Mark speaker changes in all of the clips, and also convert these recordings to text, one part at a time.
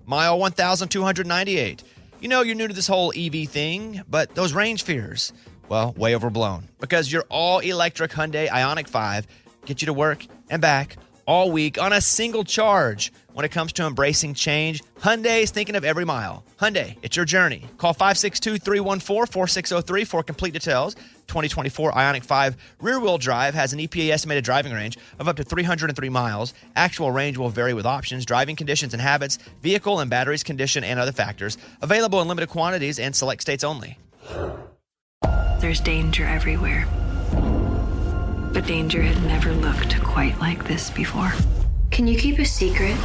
Speaker 1: Mile 1,298. You know you're new to this whole EV thing, but those range fears, well, way overblown. Because your all-electric Hyundai Ioniq 5 gets you to work and back all week on a single charge. When it comes to embracing change, Hyundai's thinking of every mile. Hyundai, it's your journey. Call 562-314-4603 for complete details. 2024 Ioniq 5 rear-wheel drive has an EPA estimated driving range of up to 303 miles. Actual range will vary with options, driving conditions and habits, vehicle and batteries condition, and other factors. Available in limited quantities and select states only.
Speaker 2: There's danger everywhere. But danger had never looked quite like this before.
Speaker 3: Can you keep a secret?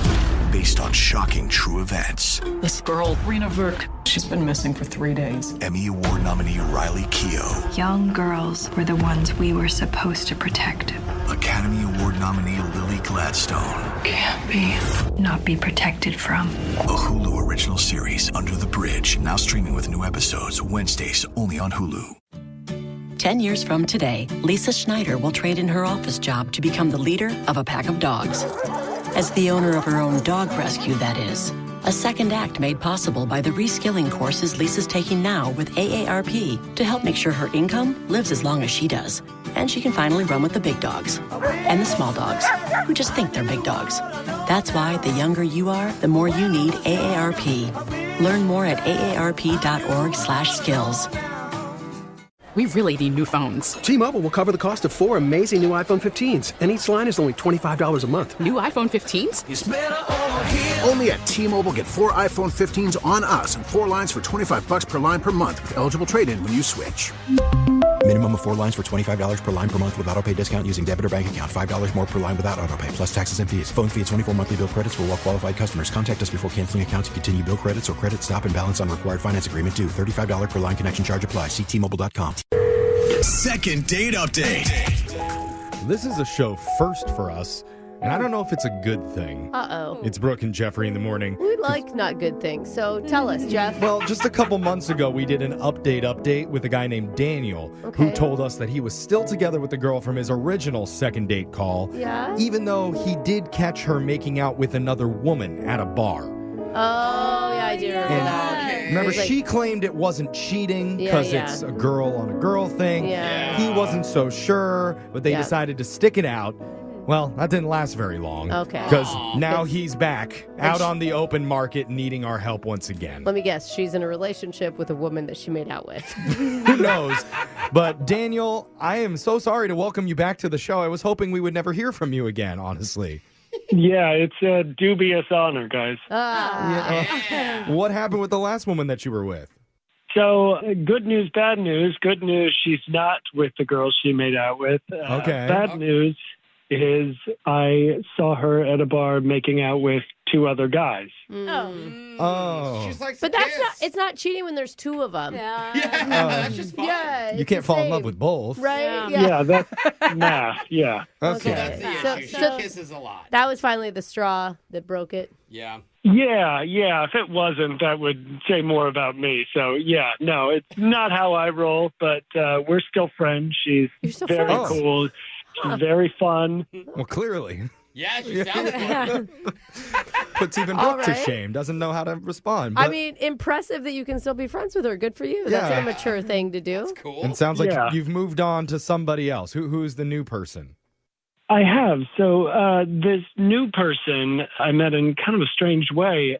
Speaker 4: Based on shocking true events.
Speaker 5: This girl, Rena Verk, she's been missing for 3 days.
Speaker 4: Emmy Award nominee Riley Keough.
Speaker 2: Young girls were the ones we were supposed to protect.
Speaker 4: Academy Award nominee Lily Gladstone.
Speaker 5: Can't be.
Speaker 2: Not be protected from.
Speaker 4: A Hulu original series, Under the Bridge, now streaming with new episodes Wednesdays only on Hulu.
Speaker 6: 10 years from today, Lisa Schneider will trade in her office job to become the leader of a pack of dogs. As the owner of her own dog rescue, that is. A second act made possible by the reskilling courses Lisa's taking now with AARP to help make sure her income lives as long as she does. And she can finally run with the big dogs. And the small dogs, who just think they're big dogs. That's why the younger you are, the more you need AARP. Learn more at aarp.org/skills.
Speaker 7: We really need new phones.
Speaker 8: T-Mobile will cover the cost of 4 amazing new iPhone 15s, and each line is only $25 a month.
Speaker 7: New iPhone 15s?
Speaker 9: It's better over here. Only at T-Mobile, get 4 iPhone 15s on us and 4 lines for $25 per line per month with eligible trade-in when you switch.
Speaker 10: Minimum of 4 lines for $25 per line per month with autopay discount using debit or bank account. $5 more per line without autopay, plus taxes and fees. Phone fee at 24 monthly bill credits for well-qualified customers. Contact us before canceling account to continue bill credits or credit stop and balance on required finance agreement due. $35 per line connection charge applies. See T-Mobile.com.
Speaker 4: Second date update.
Speaker 11: This is a show first for us, and I don't know if it's a good thing.
Speaker 12: Uh-oh.
Speaker 11: It's Brooke and Jeffrey in the morning.
Speaker 12: We like not good things, so tell us, Jeff.
Speaker 11: Well, just a couple months ago, we did an update with a guy named Daniel, who told us that he was still together with the girl from his original second date call, even though he did catch her making out with another woman at a bar.
Speaker 12: Oh, yeah, I do remember that.
Speaker 11: Remember, she claimed it wasn't cheating because it's a girl on a girl thing. He wasn't so sure, but they decided to stick it out. Well, that didn't last very long.
Speaker 12: Okay.
Speaker 11: Because now he's back out on the open market needing our help once again.
Speaker 12: Let me guess. She's in a relationship with a woman that she made out with.
Speaker 11: Who knows? But Daniel, I am so sorry to welcome you back to the show. I was hoping we would never hear from you again, honestly.
Speaker 13: Yeah, it's a dubious honor, guys.
Speaker 11: What happened with the last woman that you were with?
Speaker 13: So, good news, bad news. Good news, she's not with the girl she made out with. Bad news is I saw her at a bar making out with 2 other guys.
Speaker 11: Oh.
Speaker 12: She's like, but it's not cheating when there's 2 of them.
Speaker 11: That's
Speaker 12: just fine. Yeah,
Speaker 11: you can't fall in love with both.
Speaker 12: Right?
Speaker 13: Yeah, that's math, yeah.
Speaker 11: Okay.
Speaker 14: So she kisses a lot.
Speaker 12: That was finally the straw that broke it.
Speaker 14: Yeah.
Speaker 13: Yeah. If it wasn't, that would say more about me. So, yeah, no, it's not how I roll, but we're still friends. She's very cool. She's very fun.
Speaker 11: Well, clearly.
Speaker 14: Yeah, she sounds fun.
Speaker 11: Puts even Brooke to shame. Doesn't know how to respond.
Speaker 12: But I mean, impressive that you can still be friends with her. Good for you. That's a mature thing to do.
Speaker 14: That's cool.
Speaker 11: And sounds like you've moved on to somebody else. Who's the new person?
Speaker 13: I have. So this new person I met in kind of a strange way.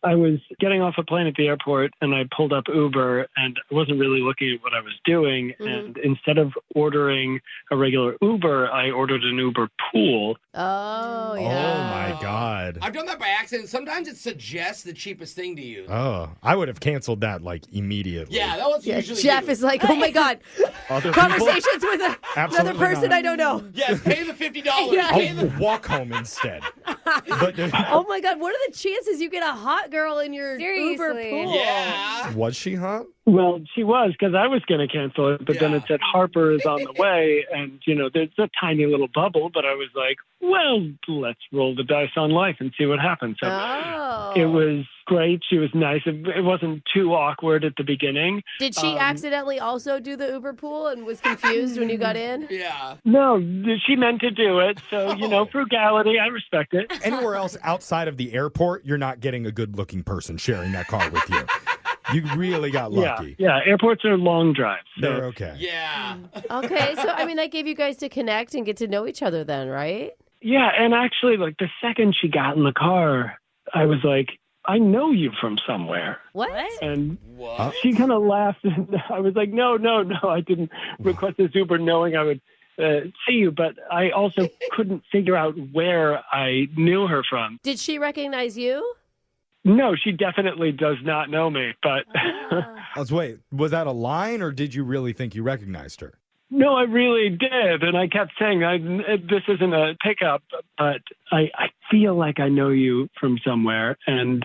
Speaker 13: I was getting off a plane at the airport, and I pulled up Uber, and I wasn't really looking at what I was doing. Mm-hmm. And instead of ordering a regular Uber, I ordered an Uber pool.
Speaker 12: Oh, yeah.
Speaker 11: Oh, my God.
Speaker 14: I've done that by accident. Sometimes it suggests the cheapest thing to use.
Speaker 11: Oh, I would have canceled that, immediately.
Speaker 14: Yeah, that was usually
Speaker 12: Jeff is like, oh, my God. Conversations with another person I don't know.
Speaker 14: Yeah, pay the $50.
Speaker 11: I'll walk home instead.
Speaker 12: Oh, my God. What are the chances you get a hot girl in your Uber pool?
Speaker 14: Yeah.
Speaker 11: Was she hot?
Speaker 13: Well, she was, because I was going to cancel it, but then it said Harper is on the way, and, there's a tiny little bubble, but I was like, well, let's roll the dice on life and see what happens. So it was great. She was nice. It wasn't too awkward at the beginning.
Speaker 12: Did she accidentally also do the Uber pool and was confused when you got in?
Speaker 14: Yeah.
Speaker 13: No, she meant to do it, so, frugality, I respect it.
Speaker 11: Anywhere else outside of the airport, you're not getting a good-looking person sharing that car with you. You really got lucky.
Speaker 13: Yeah, airports are long drives. So.
Speaker 11: They're okay.
Speaker 14: Yeah.
Speaker 12: Okay, so, that gave you guys to connect and get to know each other then, right?
Speaker 13: Yeah, and actually, the second she got in the car, I was like, I know you from somewhere.
Speaker 12: What?
Speaker 13: And she kind of laughed, and I was like, no, I didn't request this Uber knowing I would see you, but I also couldn't figure out where I knew her from.
Speaker 12: Did she recognize you?
Speaker 13: No, she definitely does not know me, but...
Speaker 11: Wait, was that a line, or did you really think you recognized her?
Speaker 13: No, I really did, and I kept saying, this isn't a pickup, but I feel like I know you from somewhere, and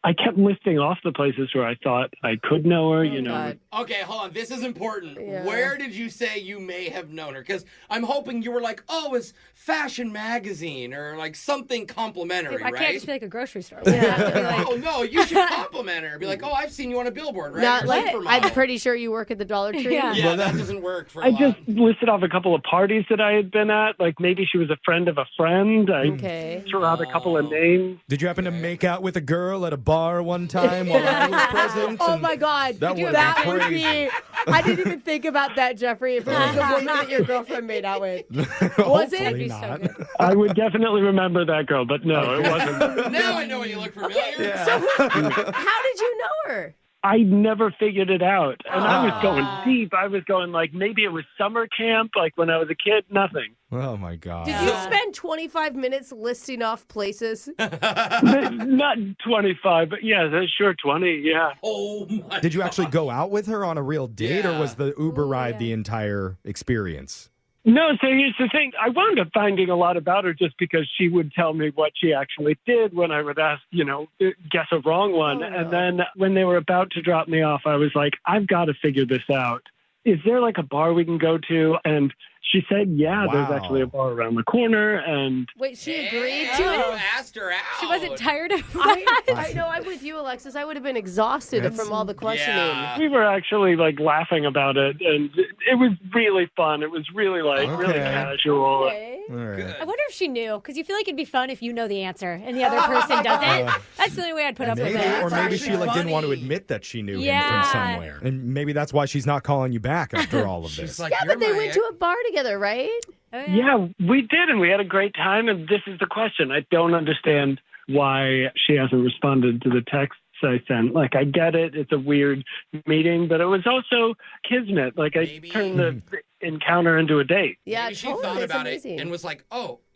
Speaker 13: I kept listing off the places where I thought I could know her,
Speaker 12: God.
Speaker 14: Okay, hold on. This is important.
Speaker 12: Yeah.
Speaker 14: Where did you say you may have known her? Because I'm hoping you were like, it's Fashion Magazine or like something complimentary,
Speaker 15: I
Speaker 14: right?
Speaker 15: can't just be like a grocery store.
Speaker 12: Yeah.
Speaker 14: Oh, no, you should compliment her. Be like, I've seen you on a billboard, right?
Speaker 12: Not
Speaker 14: Or
Speaker 12: like,
Speaker 14: supermodel.
Speaker 12: I'm pretty sure you work at the Dollar Tree.
Speaker 14: Yeah, that doesn't work for a
Speaker 13: I
Speaker 14: lot.
Speaker 13: just listed off a couple of parties that I had been at, like maybe she was a friend of a friend. I threw out a couple of names.
Speaker 11: Did you happen to make out with a girl at a bar one time while I was present?
Speaker 12: Oh my God.
Speaker 11: That
Speaker 12: would be. I didn't even think about that, Jeffrey. If it was the woman that your girlfriend made out with. Was it?
Speaker 11: Hopefully not.
Speaker 13: I would definitely remember that girl, but no, it wasn't.
Speaker 14: Now I know you look familiar.
Speaker 11: Yeah.
Speaker 12: So how did you know her?
Speaker 13: I never figured it out. And I was going deep. I was going like maybe it was summer camp, like when I was a kid, nothing.
Speaker 11: Oh, my God.
Speaker 12: Did you spend 25 minutes listing off places?
Speaker 13: Not 25, but yeah, sure 20, yeah.
Speaker 14: Oh, my
Speaker 11: Did you actually go out with her on a real date, or
Speaker 14: Yeah.
Speaker 11: was the Uber ride the entire experience?
Speaker 13: No, so here's the thing. I wound up finding a lot about her just because she would tell me what she actually did when I would ask, guess a wrong one. And then when they were about to drop me off, I was like, I've got to figure this out. Is there like a bar we can go to? And she said, there's actually a bar around the corner. And
Speaker 12: Wait, she agreed to it?
Speaker 14: Asked her out.
Speaker 15: She wasn't tired of
Speaker 12: I know. I'm with you, Alexis. I would have been exhausted from all the questioning.
Speaker 14: Yeah.
Speaker 13: we were actually like laughing about it. And it was really fun. It was really really casual.
Speaker 12: Okay.
Speaker 11: All right.
Speaker 15: I wonder if she knew, because you feel like it'd be fun if you know the answer and the other person doesn't. That's the only way I'd put up with
Speaker 11: Maybe,
Speaker 15: it.
Speaker 11: or maybe she
Speaker 14: actually
Speaker 11: didn't want to
Speaker 14: funny.
Speaker 11: admit that she knew him
Speaker 15: Yeah.
Speaker 11: from somewhere. And maybe that's why she's not calling you back after all of
Speaker 14: She's
Speaker 11: this.
Speaker 14: like,
Speaker 12: Yeah,
Speaker 14: you're
Speaker 12: but they
Speaker 14: my
Speaker 12: went to a bar together, right?
Speaker 15: Oh,
Speaker 13: Yeah, we did, and we had a great time. And this is the question. I don't understand why she hasn't responded to the texts I sent. Like, I get it. It's a weird meeting, but it was also kismet. Like, I turned the encounter into a date.
Speaker 12: Yeah,
Speaker 14: Maybe she
Speaker 12: totally.
Speaker 14: thought
Speaker 12: It's
Speaker 14: about
Speaker 12: amazing.
Speaker 14: it and was like,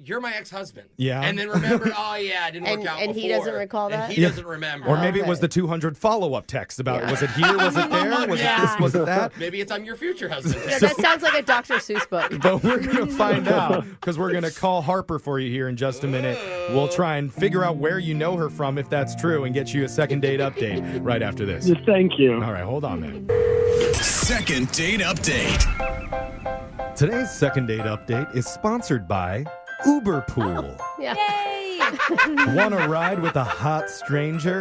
Speaker 14: you're my ex-husband.
Speaker 11: Yeah.
Speaker 14: And then remembered, I didn't work out
Speaker 12: and
Speaker 14: before.
Speaker 12: he doesn't recall that?
Speaker 14: And he doesn't remember.
Speaker 11: Or maybe it was the 200 follow-up text about, was it here, was it there, was it this, was it that?
Speaker 14: Maybe it's I'm your future husband.
Speaker 12: Yeah, that sounds like a Dr. Seuss book.
Speaker 11: But we're going to find out, because we're going to call Harper for you here in just a minute. We'll try and figure out where you know her from, if that's true, and get you a second date update right after this.
Speaker 13: Thank you.
Speaker 11: All right, hold on, man.
Speaker 4: Second date update.
Speaker 11: Today's second date update is sponsored by Uber Pool.
Speaker 12: Yeah.
Speaker 15: Yay!
Speaker 11: Want to ride with a hot stranger?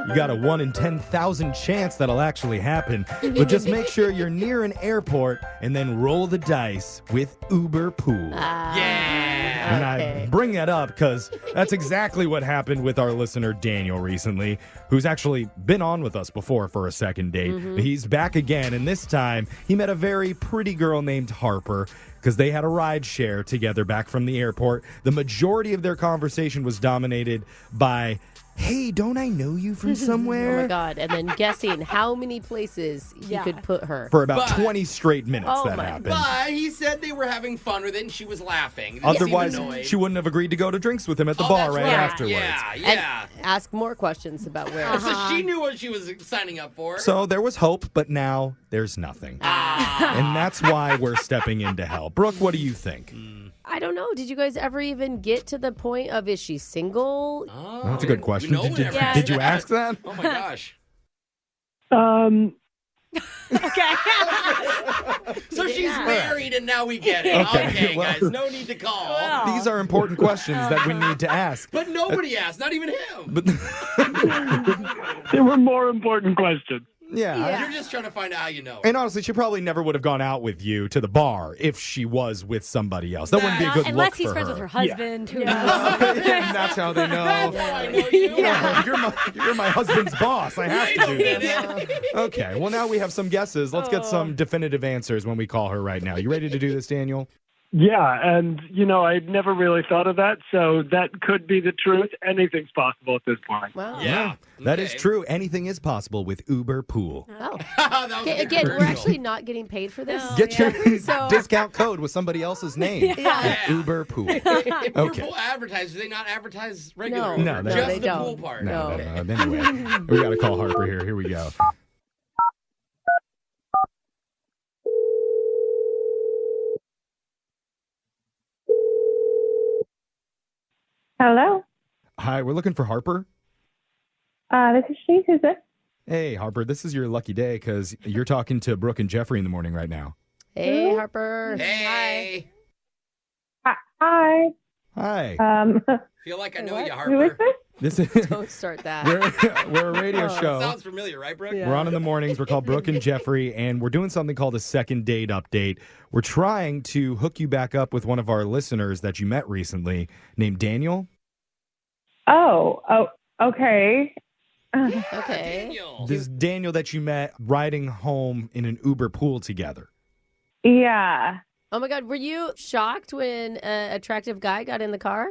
Speaker 11: You got a 1 in 10,000 chance that'll actually happen. But just make sure you're near an airport and then roll the dice with Uber Pool. And I bring that up because that's exactly what happened with our listener Daniel recently, who's actually been on with us before for a second date. He's back again, and this time he met a very pretty girl named Harper because they had a ride share together back from the airport. The majority of their conversation was dominated by, hey, don't I know you from somewhere?
Speaker 12: Oh, my God. And then guessing how many places he could put her.
Speaker 11: For about 20 straight minutes that happened.
Speaker 14: But he said they were having fun with it and she was laughing. They seemed
Speaker 11: Otherwise,
Speaker 14: annoyed.
Speaker 11: she wouldn't have agreed to go to drinks with him at the bar right afterwards.
Speaker 14: Yeah.
Speaker 12: And ask more questions about where.
Speaker 14: So she knew what she was signing up for.
Speaker 11: So there was hope, but now there's nothing. And that's why we're stepping in to help. Brooke, what do you think?
Speaker 12: I don't know. Did you guys ever even get to the point of, is she single?
Speaker 14: Oh,
Speaker 11: That's a good question.
Speaker 14: Did
Speaker 11: you ask that?
Speaker 14: Oh, my gosh.
Speaker 15: Okay.
Speaker 14: So she's married and now we get it. Okay, guys, no need to call.
Speaker 11: These are important questions that we need to ask.
Speaker 14: But nobody asked, not even him.
Speaker 11: But
Speaker 13: There were more important questions.
Speaker 11: yeah.
Speaker 14: You're just trying to find out how you know.
Speaker 11: And honestly, she probably never would have gone out with you to the bar if she was with somebody else. That wouldn't be a good
Speaker 15: Unless
Speaker 11: look
Speaker 15: he's
Speaker 11: for
Speaker 15: friends
Speaker 11: her.
Speaker 15: with her husband. Who knows?
Speaker 11: And that's how they know.
Speaker 14: That's how I know you.
Speaker 11: You're my husband's boss. I have to do this. Okay, well, now we have some guesses. Let's get some definitive answers when we call her right now. You ready to do this, Daniel?
Speaker 13: Yeah, and, I never really thought of that, so that could be the truth. Anything's possible at this point.
Speaker 12: Wow.
Speaker 14: Yeah.
Speaker 11: That is true. Anything is possible with Uber Pool.
Speaker 12: Oh.
Speaker 14: That was
Speaker 12: Okay,
Speaker 14: a
Speaker 12: again, we're
Speaker 14: commercial.
Speaker 12: actually not getting paid for this.
Speaker 11: Get your
Speaker 12: So-
Speaker 11: discount code with somebody else's name.
Speaker 12: Yeah.
Speaker 11: Uber Pool.
Speaker 14: If
Speaker 11: Okay.
Speaker 14: Pool advertise, do they not advertise regular?
Speaker 12: No.
Speaker 11: No, they
Speaker 14: just
Speaker 12: don't.
Speaker 14: the
Speaker 12: They
Speaker 14: pool
Speaker 12: don't.
Speaker 14: part.
Speaker 11: No.
Speaker 14: Okay.
Speaker 11: Anyway, we got to call Harper here. Here we go.
Speaker 16: Hello.
Speaker 11: Hi, we're looking for Harper.
Speaker 16: This is she. Who's this?
Speaker 11: Hey, Harper, this is your lucky day because you're talking to Brooke and Jeffrey in the morning right now.
Speaker 12: Hey, Harper.
Speaker 14: Hey.
Speaker 16: Hi.
Speaker 11: Hi.
Speaker 14: Feel like I know
Speaker 12: What?
Speaker 14: you,
Speaker 16: Who is
Speaker 14: Harper.
Speaker 16: this?
Speaker 11: This is
Speaker 12: Don't start that.
Speaker 11: we're a radio show.
Speaker 14: Sounds familiar, right, Brooke?
Speaker 11: We're on in the mornings. We're called Brooke and Jeffrey, and we're doing something called a second date update. We're trying to hook you back up with one of our listeners that you met recently named Daniel.
Speaker 16: Oh, okay.
Speaker 12: Okay.
Speaker 14: Daniel.
Speaker 11: This Daniel that you met riding home in an Uber Pool together.
Speaker 16: Yeah.
Speaker 12: Oh my God, were you shocked when an attractive guy got in the car?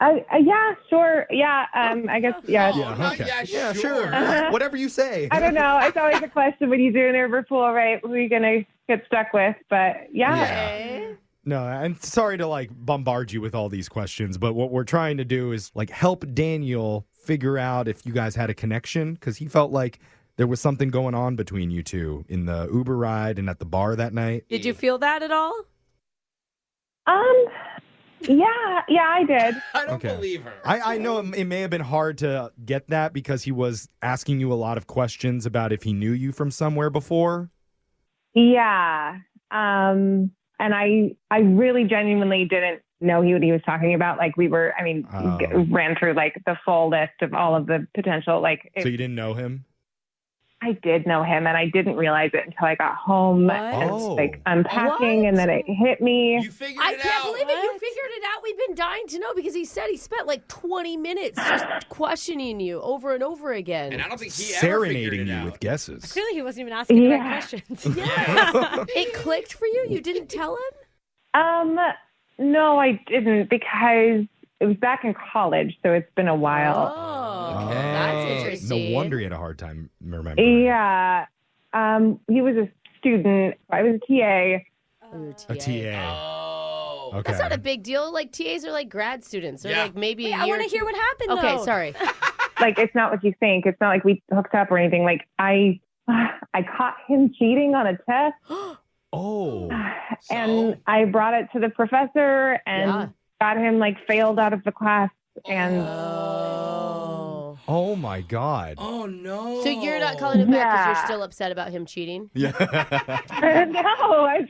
Speaker 16: Yeah, sure. Yeah, I guess, yeah.
Speaker 14: Oh, not
Speaker 11: okay.
Speaker 14: yeah,
Speaker 11: sure. Whatever you say.
Speaker 16: I don't know. It's always a question when you do an Uber pool, right? Who are you going to get stuck with? But yeah.
Speaker 12: Okay.
Speaker 11: No, I'm sorry to bombard you with all these questions, but what we're trying to do is help Daniel figure out if you guys had a connection because he felt like there was something going on between you two in the Uber ride and at the bar that night.
Speaker 12: Did you feel that at all?
Speaker 16: Yeah, I did.
Speaker 14: I don't believe her.
Speaker 11: I know it may have been hard to get that because he was asking you a lot of questions about if he knew you from somewhere before.
Speaker 16: Yeah. And I really genuinely didn't know what he was talking about. Ran through the full list of all of the potential,
Speaker 11: So you didn't know him?
Speaker 16: I did know him, and I didn't realize it until I got home and unpacking, and then it hit me.
Speaker 14: You figured
Speaker 12: I
Speaker 14: it
Speaker 12: can't
Speaker 14: out.
Speaker 12: believe it. You figured it out. We've been dying to know because he said he spent 20 minutes just questioning you over and over again.
Speaker 14: And I don't think he ever figured
Speaker 11: Serenading
Speaker 14: it
Speaker 11: you
Speaker 14: out.
Speaker 11: with guesses.
Speaker 15: Clearly, he wasn't even asking the right
Speaker 16: Yeah.
Speaker 15: questions.
Speaker 12: It clicked for you? You didn't tell him?
Speaker 16: No, I didn't because it was back in college, so it's been a while.
Speaker 12: Oh, that's interesting.
Speaker 11: No wonder he had a hard time remembering.
Speaker 16: Yeah. He was a student. I was a TA.
Speaker 11: A TA.
Speaker 14: Oh.
Speaker 11: Okay.
Speaker 12: That's not a big deal. TAs are grad students. They're maybe
Speaker 15: Wait,
Speaker 12: a
Speaker 15: I
Speaker 12: year
Speaker 15: want to hear what happened,
Speaker 12: Okay,
Speaker 15: though.
Speaker 12: sorry.
Speaker 16: It's not what you think. It's not like we hooked up or anything. I caught him cheating on a test.
Speaker 11: Oh.
Speaker 16: And I brought it to the professor and got him failed out of the class. And
Speaker 11: Oh my God.
Speaker 14: Oh no.
Speaker 12: So you're not calling him back because you're still upset about him cheating?
Speaker 11: Yeah.
Speaker 16: no, I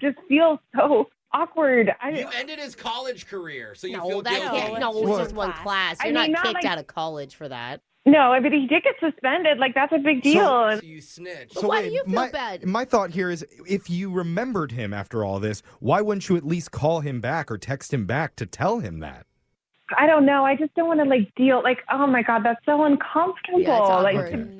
Speaker 16: just feel so awkward.
Speaker 14: You ended his college career, so you
Speaker 12: No,
Speaker 14: feel
Speaker 12: that
Speaker 14: guilty.
Speaker 12: can't. No, it's just one class. You're
Speaker 16: I mean,
Speaker 12: not
Speaker 16: not
Speaker 12: kicked
Speaker 16: like-
Speaker 12: out of college for that.
Speaker 16: No, but he did get suspended. That's a big deal.
Speaker 14: So you snitched.
Speaker 12: But why do you feel bad?
Speaker 11: My thought here is if you remembered him after all this, why wouldn't you at least call him back or text him back to tell him that?
Speaker 16: I don't know. I just don't want to deal. Oh my God, that's so uncomfortable.
Speaker 12: Yeah, it's awkward.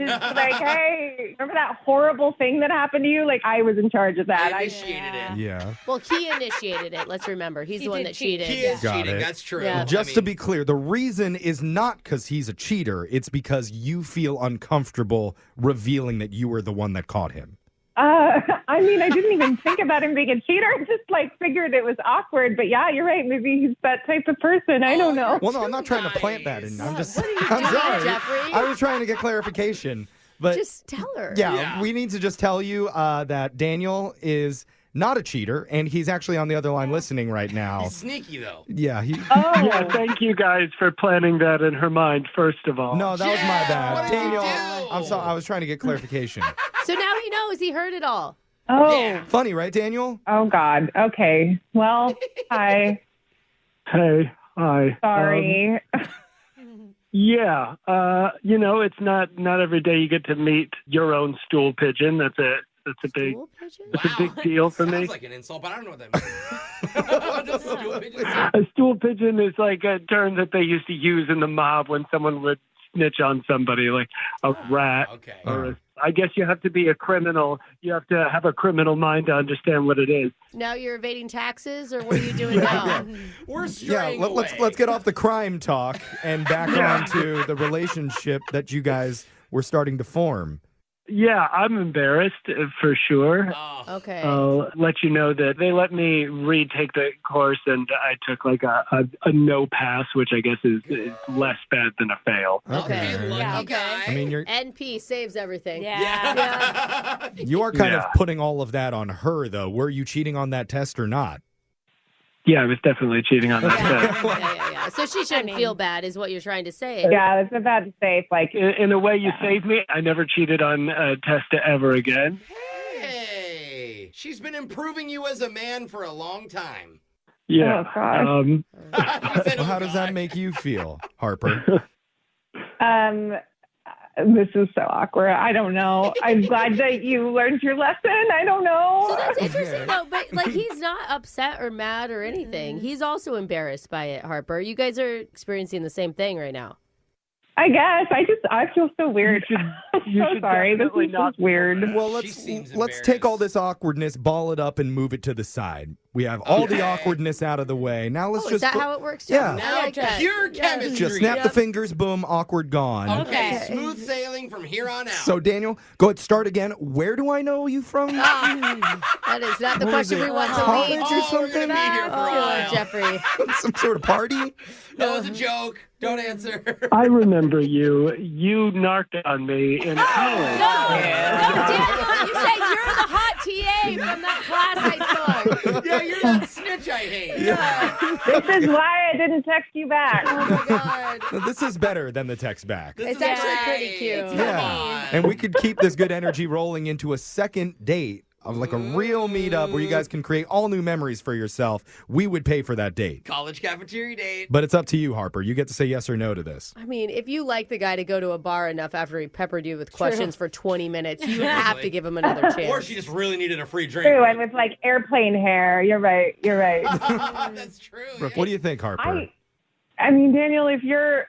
Speaker 16: Hey, remember that horrible thing that happened to you? I was in charge of that.
Speaker 14: I initiated it.
Speaker 11: Yeah.
Speaker 12: Well, he initiated it. Let's remember. He's the one that cheated.
Speaker 14: He is
Speaker 11: Got
Speaker 14: cheating.
Speaker 11: it.
Speaker 14: That's true.
Speaker 12: Yeah.
Speaker 11: Just to be clear, the reason is not because he's a cheater. It's because you feel uncomfortable revealing that you were the one that caught him.
Speaker 16: I didn't even think about him being a cheater. I just figured it was awkward. But yeah, you're right. Maybe he's that type of person. I don't know.
Speaker 11: Well, no, I'm not trying to plant that in. I'm just.
Speaker 12: What are you
Speaker 11: I'm
Speaker 12: doing,
Speaker 11: sorry.
Speaker 12: Jeffrey?
Speaker 11: I was trying to get clarification, but
Speaker 12: Just tell her.
Speaker 11: yeah, we need to just tell you that Daniel is not a cheater, and he's actually on the other line listening right now.
Speaker 14: He's sneaky, though.
Speaker 11: Yeah.
Speaker 13: Yeah, thank you guys for planning that in her mind, first of all.
Speaker 11: No, that was my bad.
Speaker 14: What did you
Speaker 11: Daniel,
Speaker 14: do?
Speaker 11: I'm sorry. I was trying to get clarification.
Speaker 12: So now he knows. He heard it all.
Speaker 16: Oh.
Speaker 11: Funny, right, Daniel?
Speaker 16: Oh, God. Okay. Well, hi.
Speaker 13: Hey, hi.
Speaker 16: Sorry.
Speaker 13: Yeah, it's not every day you get to meet your own stool pigeon. That's a big deal for me.
Speaker 14: Sounds like an insult, but I don't know what that means. Stool pigeon?
Speaker 13: A stool pigeon is like a term that they used to use in the mob when someone would snitch on somebody, like a rat.
Speaker 14: Okay.
Speaker 13: Or I guess you have to be a criminal. You have to have a criminal mind to understand what it is.
Speaker 12: Now you're evading taxes, or what are you doing now?
Speaker 14: We're straying away.
Speaker 11: let's get off the crime talk and back onto the relationship that you guys were starting to form.
Speaker 13: Yeah, I'm embarrassed for sure.
Speaker 12: Okay.
Speaker 13: I'll let you know that they let me retake the course, and I took like a no pass, which I guess is less bad than a fail.
Speaker 12: Okay.
Speaker 14: Okay.
Speaker 11: I mean,
Speaker 12: NP saves everything.
Speaker 15: Yeah.
Speaker 11: you are kind of putting all of that on her, though. Were you cheating on that test or not?
Speaker 13: Yeah, I was definitely cheating on that test.
Speaker 12: Yeah. So she shouldn't feel bad, is what you're trying to say.
Speaker 16: Yeah, I was about to say, it's like...
Speaker 13: In a way, you saved me. I never cheated on a test ever again.
Speaker 14: Hey, she's been improving you as a man for a long time.
Speaker 13: Yeah.
Speaker 16: Oh, gosh.
Speaker 11: Well, how does that make you feel, Harper?
Speaker 16: This is so awkward. I don't know. I'm glad that you learned your lesson. I don't know.
Speaker 12: So that's interesting, though. But, like, he's not upset or mad or anything. He's also embarrassed by it, Harper. You guys are experiencing the same thing right now.
Speaker 16: I guess. I feel so weird. I'm so sorry. This is just weird.
Speaker 11: Well, let's take all this awkwardness, ball it up, and move it to the side. We have all the awkwardness out of the way. Now let's just...
Speaker 12: Is that how it works?
Speaker 11: Yeah.
Speaker 14: Now, pure chemistry.
Speaker 11: Just snap the fingers, boom, awkward, gone.
Speaker 14: Okay, smooth sailing from here on out.
Speaker 11: So, Daniel, go ahead, start again. Where do I know you from?
Speaker 12: That is not the question we want to
Speaker 11: College
Speaker 12: lead.
Speaker 11: or something?
Speaker 14: We're going to be here for a while.
Speaker 12: Jeffrey.
Speaker 11: Some sort of party?
Speaker 14: That was a joke. Don't answer.
Speaker 13: I remember you. You narked on me in college.
Speaker 12: No, Daniel, you say you're the hot TA from that class I took.
Speaker 14: Yeah, you're that snitch I hate.
Speaker 11: Yeah.
Speaker 16: This is why I didn't text you back.
Speaker 12: Oh, my God.
Speaker 11: This is better than the text back.
Speaker 12: It's actually pretty cute.
Speaker 11: Yeah. And we could keep this good energy rolling into a second date of like a real meetup where you guys can create all new memories for yourself. We would pay for that date.
Speaker 14: College cafeteria date.
Speaker 11: But it's up to you, Harper. You get to say yes or no to this.
Speaker 12: I mean, if you like the guy to go to a bar enough after he peppered you with questions for 20 minutes, you have to give him another chance.
Speaker 14: Or she just really needed a free drink.
Speaker 16: True, and with like airplane hair. You're right.
Speaker 14: That's true.
Speaker 11: Brooke, what do you think, Harper?
Speaker 16: I mean, Daniel, if you're...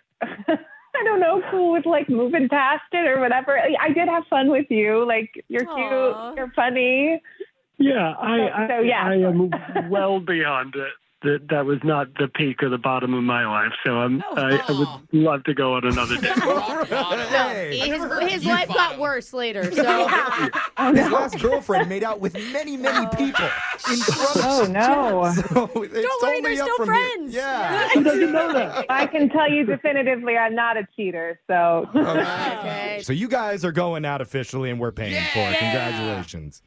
Speaker 16: I don't know, cool with like moving past it or whatever. I did have fun with you. Like, you're cute, you're funny.
Speaker 13: Yeah,
Speaker 16: yeah.
Speaker 13: I am well beyond it. That was not the peak or the bottom of my life. So I would love to go on another date.
Speaker 12: His life got worse later. So
Speaker 11: his last girlfriend made out with many, many people in front of
Speaker 16: Oh no!
Speaker 11: So
Speaker 15: Don't worry, they're still friends.
Speaker 11: Yeah.
Speaker 13: Who doesn't know that?
Speaker 16: I can tell you definitively, I'm not a cheater. So
Speaker 12: okay.
Speaker 11: So you guys are going out officially, and we're paying for it. Congratulations.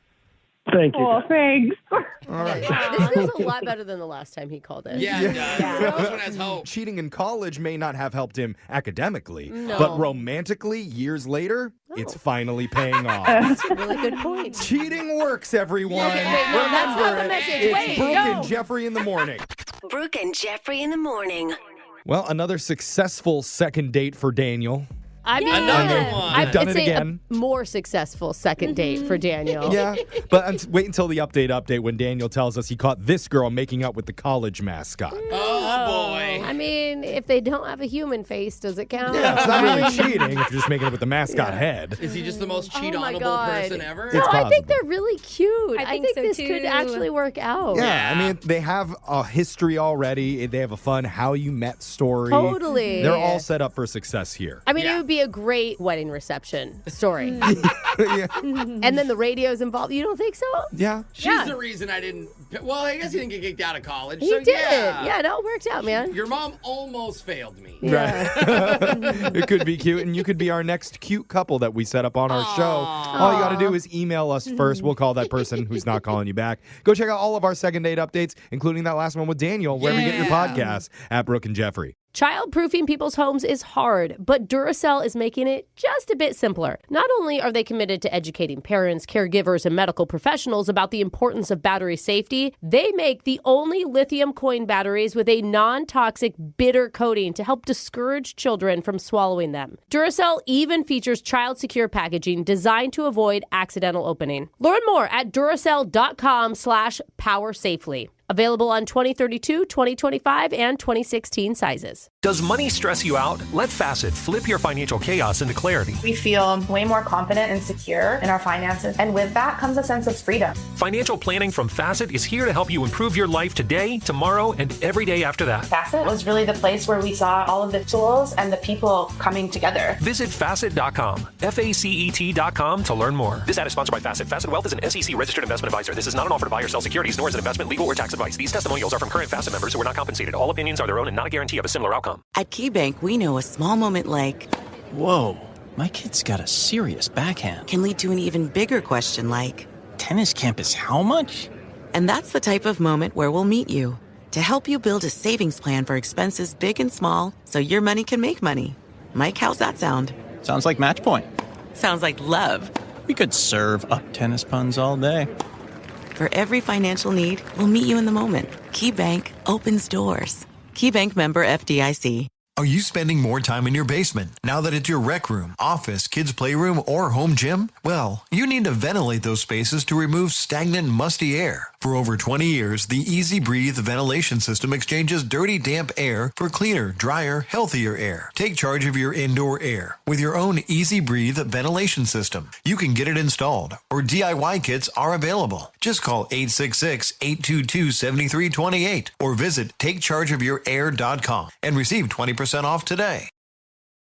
Speaker 13: Thank you.
Speaker 16: Well, thanks.
Speaker 11: All right.
Speaker 12: This feels a lot better than the last time he called in.
Speaker 14: Yeah, it does. This one has hope.
Speaker 11: Cheating in college may not have helped him academically,
Speaker 12: No.
Speaker 11: but romantically, years later, it's finally paying off.
Speaker 12: That's a really good point.
Speaker 11: Cheating works, everyone.
Speaker 12: Okay, wait, no, that's not the
Speaker 11: Remember it.
Speaker 12: message.
Speaker 11: It's
Speaker 12: Wait,
Speaker 11: Brooke
Speaker 12: no.
Speaker 11: and Jeffrey in the morning.
Speaker 3: Brooke and Jeffrey in the morning.
Speaker 11: Well, another successful second date for Daniel.
Speaker 12: I mean,
Speaker 14: Another one.
Speaker 11: We've done
Speaker 12: I'd
Speaker 11: it
Speaker 12: say
Speaker 11: again.
Speaker 12: a more successful second date for Daniel.
Speaker 11: Yeah, but wait until the update when Daniel tells us he caught this girl making out with the college mascot.
Speaker 14: Oh, boy.
Speaker 12: I mean, if they don't have a human face, does it count?
Speaker 11: Yeah, it's not really cheating if you're just making it with the mascot head.
Speaker 14: Is he just the most
Speaker 12: Oh my
Speaker 14: cheat-honorable
Speaker 12: God.
Speaker 14: person ever?
Speaker 11: It's
Speaker 12: No, I think
Speaker 11: possible.
Speaker 12: they're really cute.
Speaker 15: I think so,
Speaker 12: this
Speaker 15: too.
Speaker 12: could actually work out.
Speaker 11: Yeah, I mean, they have a history already. They have a fun how you met story.
Speaker 12: Totally.
Speaker 11: They're all set up for success here.
Speaker 12: I mean, it would be a great wedding reception story.
Speaker 11: Yeah.
Speaker 12: And then the radio's involved. You don't think so?
Speaker 11: Yeah.
Speaker 14: She's the reason I didn't Well, I guess he didn't get kicked out of college.
Speaker 12: He
Speaker 14: so
Speaker 12: did.
Speaker 14: Yeah,
Speaker 12: it all worked out, man.
Speaker 14: Your mom almost failed me.
Speaker 12: Yeah.
Speaker 11: It could be cute, and you could be our next cute couple that we set up on our show. All you got to do is email us first. We'll call that person who's not calling you back. Go check out all of our second date updates, including that last one with Daniel, wherever you get your podcasts, at Brooke and Jeffrey.
Speaker 12: Childproofing people's homes is hard, but Duracell is making it just a bit simpler. Not only are they committed to educating parents, caregivers, and medical professionals about the importance of battery safety, they make the only lithium coin batteries with a non-toxic bitter coating to help discourage children from swallowing them. Duracell even features child-secure packaging designed to avoid accidental opening. Learn more at Duracell.com/powersafely. Available on 2032, 2025, and 2016 sizes.
Speaker 17: Does money stress you out? Let Facet flip your financial chaos into clarity.
Speaker 18: We feel way more confident and secure in our finances, and with that comes a sense of freedom.
Speaker 17: Financial planning from Facet is here to help you improve your life today, tomorrow, and every day after that.
Speaker 18: Facet was really the place where we saw all of the tools and the people coming together.
Speaker 17: Visit Facet.com, FACET.com to learn more. This ad is sponsored by Facet. Facet Wealth is an SEC registered investment advisor. This is not an offer to buy or sell securities, nor is it investment, legal, or tax advice. These testimonials are from current Facet members who are not compensated. All opinions are their own and not a guarantee of a similar outcome.
Speaker 19: At KeyBank, we know a small moment like,
Speaker 20: whoa, my kid's got a serious backhand,
Speaker 19: can lead to an even bigger question like,
Speaker 20: tennis camp is how much?
Speaker 19: And that's the type of moment where we'll meet you to help you build a savings plan for expenses big and small so your money can make money. Mike, how's that sound?
Speaker 20: Sounds like match point.
Speaker 19: Sounds like love.
Speaker 20: We could serve up tennis puns all day.
Speaker 19: For every financial need, we'll meet you in the moment. KeyBank opens doors. KeyBank member FDIC.
Speaker 21: Are you spending more time in your basement now that it's your rec room, office, kids' playroom, or home gym? Well, you need to ventilate those spaces to remove stagnant, musty air. For over 20 years, the Easy Breathe ventilation system exchanges dirty, damp air for cleaner, drier, healthier air. Take charge of your indoor air with your own Easy Breathe ventilation system. You can get it installed, or DIY kits are available. Just call 866-822-7328 or visit takechargeofyourair.com and receive 20% off today.